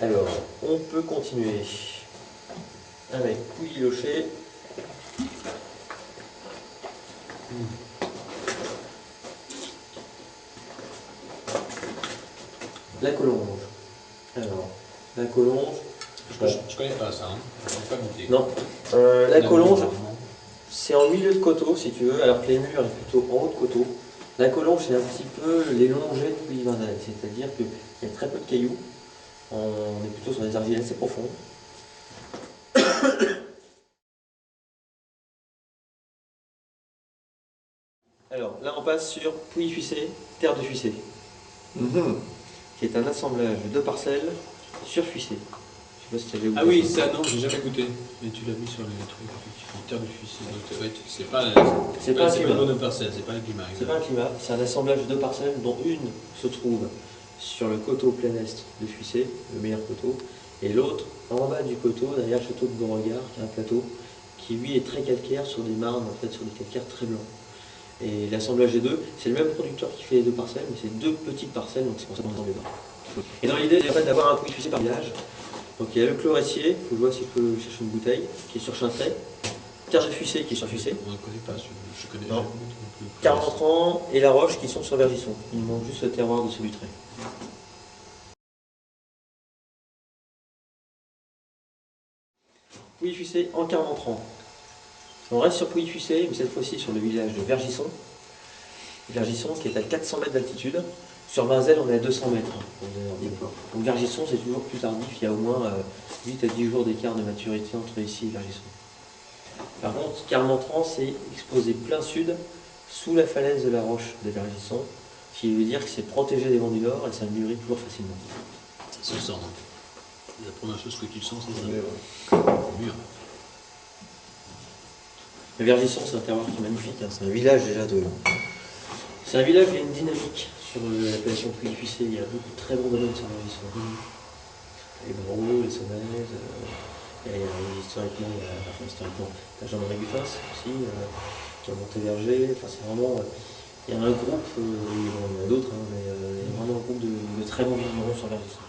Alors, on peut continuer avec Pouilly-Locher. La Collonges. Alors, la Collonges. Je connais pas ça, hein. Je n'ai pas goûté. Non. La Collonges, c'est en milieu de coteau, si tu veux, alors que les murs est plutôt en haut de coteau. La Collonges, c'est un petit peu les longets de Pouilly-Vindel, c'est-à-dire qu'il y a très peu de cailloux. On est plutôt sur des argiles assez profondes. Alors, là, on passe sur Pouilly-Fuissé, terre de Fuissé, qui est un assemblage de parcelles sur Fuissé. Je sais pas si tu avais Ah oui, ça, non, j'ai jamais goûté. Mais tu l'as mis sur les trucs, effectivement. Terre de Fuissé. Ouais, c'est pas une monoparcelle, c'est pas un climat. C'est pas un climat, c'est un assemblage de parcelles dont une se trouve sur le coteau plein est de Fuissé, le meilleur coteau, et l'autre en bas du coteau, derrière le château de Beauregard, qui est un plateau, qui lui est très calcaire sur des marnes, en fait, sur des calcaires très blancs. Et l'assemblage des deux, c'est le même producteur qui fait les deux parcelles, mais c'est deux petites parcelles, donc c'est pour ça qu'on est dans les deux. Et dans l'idée, en fait, d'avoir un Pouilly Fuissé par village, donc il y a le Chloressier, il faut que je vois si je peux chercher une bouteille, qui est sur Chintray, Terre de Fuissé qui est sur Fuissé. On ne connaît pas, je connais Non. jamais. Carmentran et La Roche qui sont sur Vergisson. Il manque juste le terroir de Solutré. Pouilly-Fuissé en Carmentran. On reste sur Pouilly-Fuissé, mais cette fois-ci sur le village de Vergisson. Vergisson qui est à 400 mètres d'altitude. Sur Vinzel, on est à 200 mètres. Donc Vergisson, c'est toujours plus tardif. Il y a au moins 8 à 10 jours d'écart de maturité entre ici et Vergisson. Par contre, Carmentran, c'est exposé plein sud, sous la falaise de la Roche de Vergisson, ce qui veut dire que c'est protégé des vents du nord et ça mûrit toujours facilement. Ça se sent. La première chose que tu sens, c'est ça. Mûr. Le Vergisson, c'est un terroir qui est magnifique. Hein. C'est un village déjà de. C'est un village où il y a une dynamique sur l'appellation Pouilly-Fuissé. Il y a beaucoup de très bons domaines sur Vergisson. Les Gros, les Somaises. Historiquement, il y a Jean-Marie Guffins aussi, qui a Montéverger. Enfin, c'est vraiment. Il y a un groupe, il y en a d'autres, hein, mais il y a vraiment un groupe de très bons vignerons sur Vergisson.